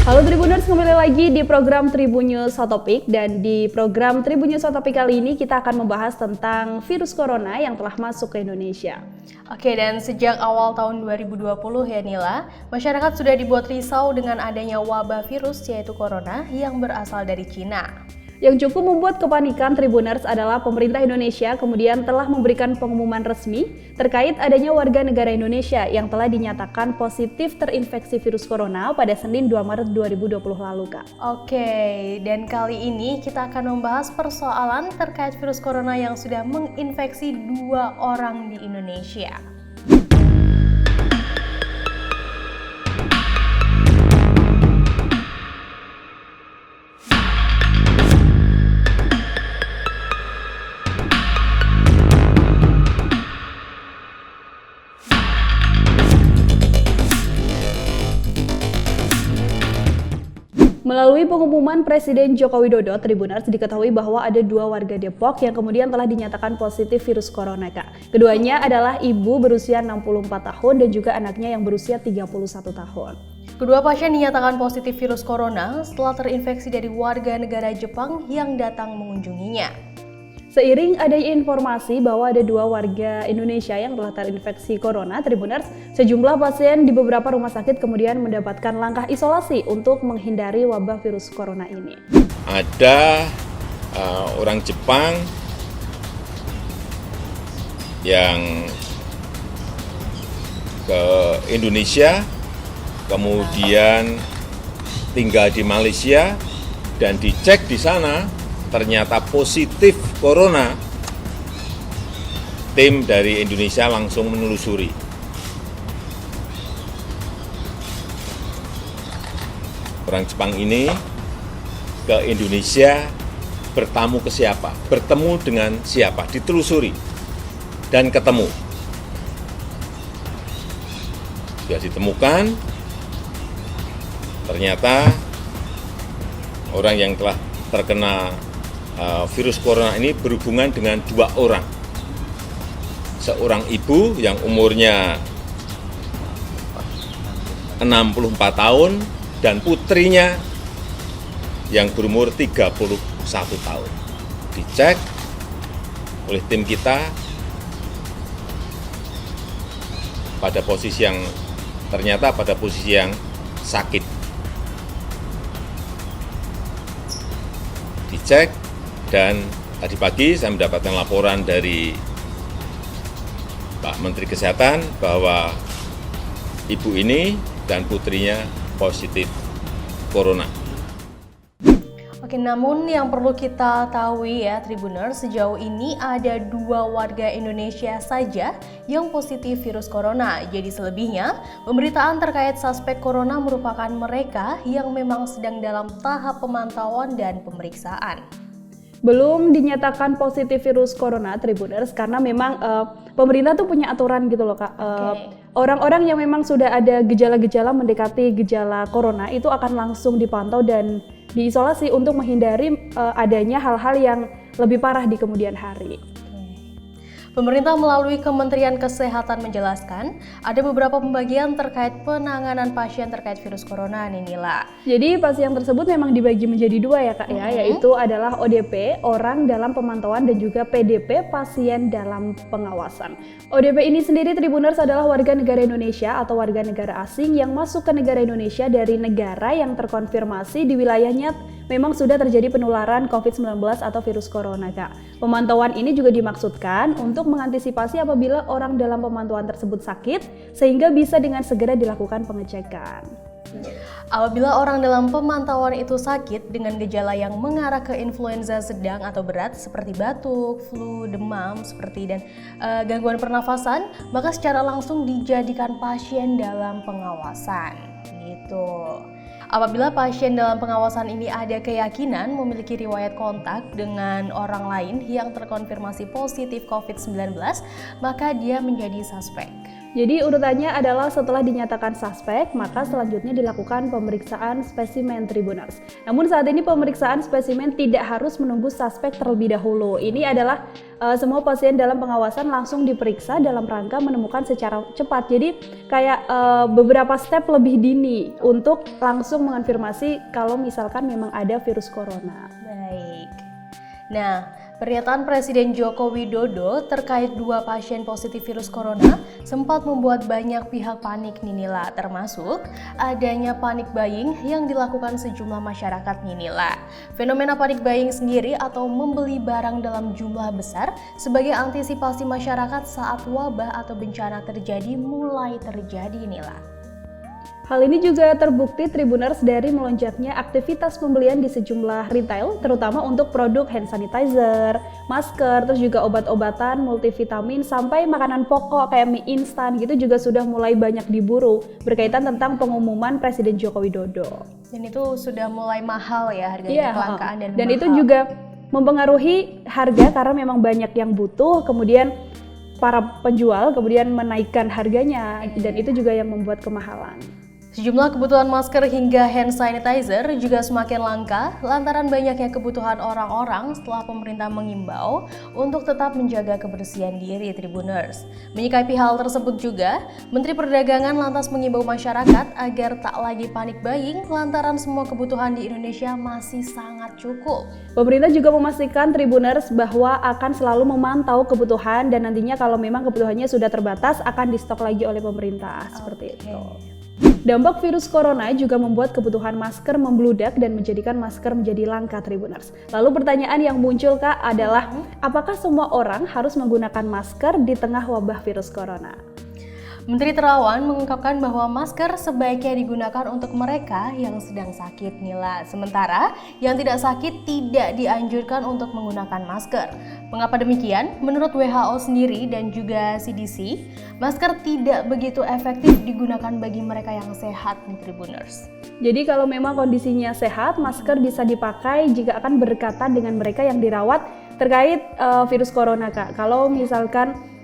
Halo Tribuners, kembali lagi di program Tribun News Hot Topic, dan di program Tribun News Hot Topic kali ini kita akan membahas tentang virus corona yang telah masuk ke Indonesia. Oke, dan sejak awal tahun 2020 ya Nila, masyarakat sudah dibuat risau dengan adanya wabah virus yaitu corona yang berasal dari Cina. Yang cukup membuat kepanikan Tribuners adalah pemerintah Indonesia kemudian telah memberikan pengumuman resmi terkait adanya warga negara Indonesia yang telah dinyatakan positif terinfeksi virus corona pada Senin 2 Maret 2020 lalu, Kak. Oke, dan kali ini kita akan membahas persoalan terkait virus corona yang sudah menginfeksi 2 orang di Indonesia. Melalui pengumuman Presiden Joko Widodo, Tribuners diketahui bahwa ada 2 warga Depok yang kemudian telah dinyatakan positif virus corona, Kak. Keduanya adalah ibu berusia 64 tahun dan juga anaknya yang berusia 31 tahun. Kedua pasien dinyatakan positif virus corona setelah terinfeksi dari warga negara Jepang yang datang mengunjunginya. Seiring adanya informasi bahwa ada 2 warga Indonesia yang telah terinfeksi corona, Tribuners, sejumlah pasien di beberapa rumah sakit kemudian mendapatkan langkah isolasi untuk menghindari wabah virus corona ini. Ada orang Jepang yang ke Indonesia, kemudian tinggal di Malaysia dan dicek di sana ternyata positif corona. Tim dari Indonesia langsung menelusuri. Orang Jepang ini ke Indonesia bertamu ke siapa, bertemu dengan siapa, ditelusuri dan ketemu. Sudah ditemukan, ternyata orang yang telah terkena virus corona ini berhubungan dengan 2 orang. Seorang ibu yang umurnya 64 tahun dan putrinya yang berumur 31 tahun. Dicek oleh tim kita pada posisi yang ternyata pada posisi yang sakit. Dicek dan tadi pagi saya mendapatkan laporan dari Pak Menteri Kesehatan bahwa ibu ini dan putrinya positif corona. Oke, namun yang perlu kita tahu ya Tribuners, sejauh ini ada 2 warga Indonesia saja yang positif virus corona. Jadi selebihnya, pemberitaan terkait suspek corona merupakan mereka yang memang sedang dalam tahap pemantauan dan pemeriksaan. Belum dinyatakan positif virus corona, Tribuners, karena memang pemerintah tuh punya aturan gitu loh, Kak. Orang-orang yang memang sudah ada gejala-gejala mendekati gejala corona itu akan langsung dipantau dan diisolasi untuk menghindari adanya hal-hal yang lebih parah di kemudian hari. Pemerintah melalui Kementerian Kesehatan menjelaskan ada beberapa pembagian terkait penanganan pasien terkait virus corona nih Nila. Jadi pasien tersebut memang dibagi menjadi 2 ya Kak ya, yaitu adalah ODP, orang dalam pemantauan, dan juga PDP, pasien dalam pengawasan. ODP ini sendiri Tribuners adalah warga negara Indonesia atau warga negara asing yang masuk ke negara Indonesia dari negara yang terkonfirmasi di wilayahnya memang sudah terjadi penularan COVID-19 atau virus corona, Kak. Pemantauan ini juga dimaksudkan untuk mengantisipasi apabila orang dalam pemantauan tersebut sakit, sehingga bisa dengan segera dilakukan pengecekan. Apabila orang dalam pemantauan itu sakit dengan gejala yang mengarah ke influenza sedang atau berat seperti batuk, flu, demam, dan gangguan pernafasan, maka secara langsung dijadikan pasien dalam pengawasan. Gitu. Apabila pasien dalam pengawasan ini ada keyakinan memiliki riwayat kontak dengan orang lain yang terkonfirmasi positif COVID-19, maka dia menjadi suspek. Jadi urutannya adalah setelah dinyatakan suspek, maka selanjutnya dilakukan pemeriksaan spesimen Tribuners. Namun saat ini pemeriksaan spesimen tidak harus menunggu suspek terlebih dahulu. Ini adalah semua pasien dalam pengawasan langsung diperiksa dalam rangka menemukan secara cepat. Jadi kayak beberapa step lebih dini untuk langsung mengonfirmasi kalau misalkan memang ada virus corona. Baik. Nah, pernyataan Presiden Joko Widodo terkait 2 pasien positif virus corona sempat membuat banyak pihak panik nih Nila, termasuk adanya panic buying yang dilakukan sejumlah masyarakat nih Nila. Fenomena panic buying sendiri atau membeli barang dalam jumlah besar sebagai antisipasi masyarakat saat wabah atau bencana terjadi mulai terjadi Nila. Hal ini juga terbukti Tribuners dari melonjaknya aktivitas pembelian di sejumlah retail, terutama untuk produk hand sanitizer, masker, terus juga obat-obatan, multivitamin, sampai makanan pokok kayak mie instan gitu juga sudah mulai banyak diburu berkaitan tentang pengumuman Presiden Joko Widodo. Dan itu sudah mulai mahal ya harganya, Iya, kelangkaan dan dan mahal. itu juga mempengaruhi harga karena memang banyak yang butuh, kemudian para penjual kemudian menaikkan harganya dan itu juga yang membuat kemahalan. Sejumlah kebutuhan masker hingga hand sanitizer juga semakin langka lantaran banyaknya kebutuhan orang-orang setelah pemerintah mengimbau untuk tetap menjaga kebersihan diri Tribuners. Menyikapi hal tersebut juga, Menteri Perdagangan lantas mengimbau masyarakat agar tak lagi panik buying lantaran semua kebutuhan di Indonesia masih sangat cukup. Pemerintah juga memastikan Tribuners bahwa akan selalu memantau kebutuhan dan nantinya kalau memang kebutuhannya sudah terbatas akan di-stok lagi oleh pemerintah, seperti itu. Dampak virus corona juga membuat kebutuhan masker membludak dan menjadikan masker menjadi langka Tribuners. Lalu pertanyaan yang muncul Kak adalah apakah semua orang harus menggunakan masker di tengah wabah virus corona? Menteri Terawan mengungkapkan bahwa masker sebaiknya digunakan untuk mereka yang sedang sakit Nila. Sementara yang tidak sakit tidak dianjurkan untuk menggunakan masker. Mengapa demikian? Menurut WHO sendiri dan juga CDC, masker tidak begitu efektif digunakan bagi mereka yang sehat nih Tribuners. Jadi kalau memang kondisinya sehat, masker bisa dipakai jika akan berdekatan dengan mereka yang dirawat terkait virus corona Kak. Kalau misalkan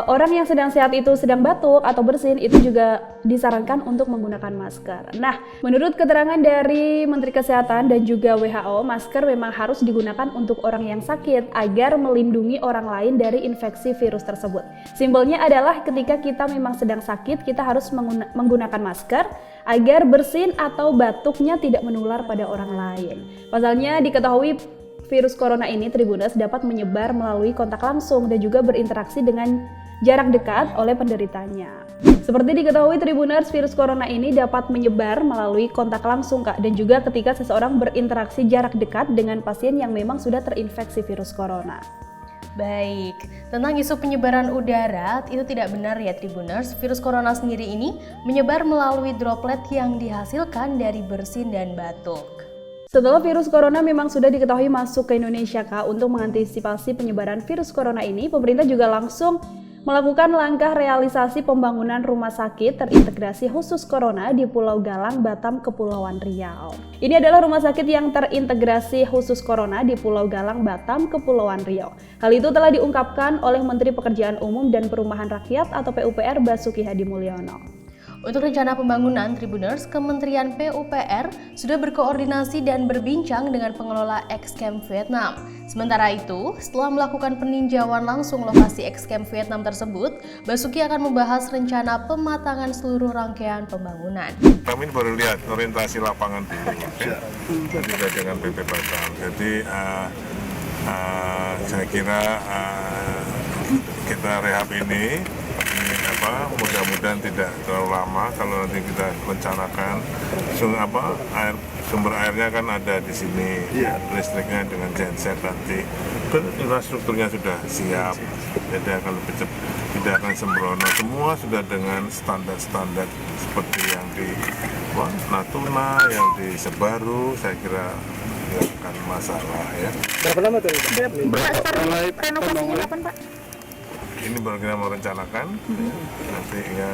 orang yang sedang sehat itu sedang batuk atau bersin, itu juga disarankan untuk menggunakan masker. Nah, menurut keterangan dari Menteri Kesehatan dan juga WHO, masker memang harus digunakan untuk orang yang sakit agar melindungi orang lain dari infeksi virus tersebut. Simpelnya adalah ketika kita memang sedang sakit, kita harus menggunakan masker agar bersin atau batuknya tidak menular pada orang lain. Pasalnya diketahui virus corona ini Tribuners dapat menyebar melalui kontak langsung dan juga berinteraksi dengan jarak dekat oleh penderitanya. Seperti diketahui Tribuners, virus corona ini dapat menyebar melalui kontak langsung Kak, dan juga ketika seseorang berinteraksi jarak dekat dengan pasien yang memang sudah terinfeksi virus corona. Baik, tentang isu penyebaran udara itu tidak benar ya Tribuners. Virus corona sendiri ini menyebar melalui droplet yang dihasilkan dari bersin dan batuk. Setelah virus corona memang sudah diketahui masuk ke Indonesia Kak, untuk mengantisipasi penyebaran virus corona ini, pemerintah juga langsung melakukan langkah realisasi pembangunan rumah sakit terintegrasi khusus corona di Pulau Galang, Batam, Kepulauan Riau. Ini adalah rumah sakit yang terintegrasi khusus corona di Pulau Galang, Batam, Kepulauan Riau. Hal itu telah diungkapkan oleh Menteri Pekerjaan Umum dan Perumahan Rakyat atau PUPR Basuki Hadimulyono. Untuk rencana pembangunan Tribuners, Kementerian PUPR sudah berkoordinasi dan berbincang dengan pengelola X-Camp Vietnam. Sementara itu, setelah melakukan peninjauan langsung lokasi X-Camp Vietnam tersebut, Basuki akan membahas rencana pematangan seluruh rangkaian pembangunan. Kami baru lihat orientasi lapangan dulu, juga dengan PP Batam. Jadi saya kira kita rehab ini mudah-mudahan tidak terlalu lama. Kalau nanti kita rencanakan sumber airnya kan ada di sini, listriknya dengan genset nanti, infrastrukturnya sudah siap, jadi akan lebih cepat, tidak akan sembrono. Semua sudah dengan standar-standar seperti yang di Natuna, yang di Sebaru, saya kira tidak akan masalah ya. Berapa lama tuh? Mulai Renovasinya kapan Pak? ini baru kita mau rencanakan. Nanti ya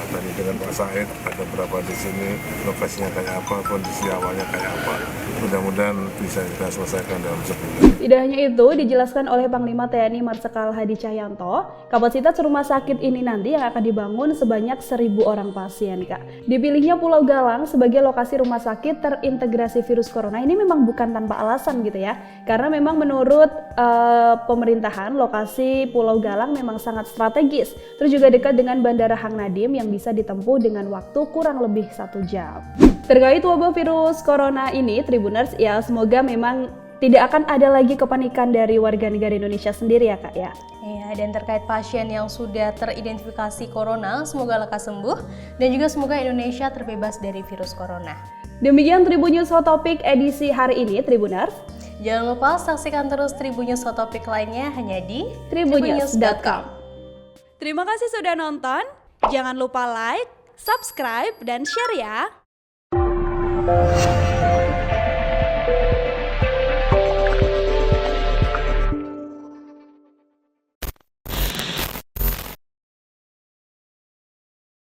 tadi dengan Pak Said ada berapa di sini, lokasinya kayak apa, kondisi awalnya kayak apa. Mudah-mudahan bisa kita selesaikan dalam sebulan. Tidak hanya itu, dijelaskan oleh Panglima TNI Marsikal Hadi Cahyanto, kapasitas rumah sakit ini nanti yang akan dibangun sebanyak 1.000 orang pasien, Kak. Dipilihnya Pulau Galang sebagai lokasi rumah sakit terintegrasi virus corona ini memang bukan tanpa alasan gitu ya. Karena memang menurut pemerintahan, lokasi Pulau Galang memang sangat strategis. Terus juga dekat dengan Bandara Hang Nadiem yang bisa ditempuh dengan waktu kurang lebih 1 jam. Terkait wabah virus corona ini, Tribuners, ya semoga memang tidak akan ada lagi kepanikan dari warga negara Indonesia sendiri ya Kak ya. Iya, dan terkait pasien yang sudah teridentifikasi corona, semoga lekas sembuh dan juga semoga Indonesia terbebas dari virus corona. Demikian Tribun News Hot Topic edisi hari ini, Tribuners. Jangan lupa saksikan terus Tribun News Hot Topic lainnya hanya di tribunnews.com. Terima kasih sudah nonton. Jangan lupa like, subscribe, dan share ya.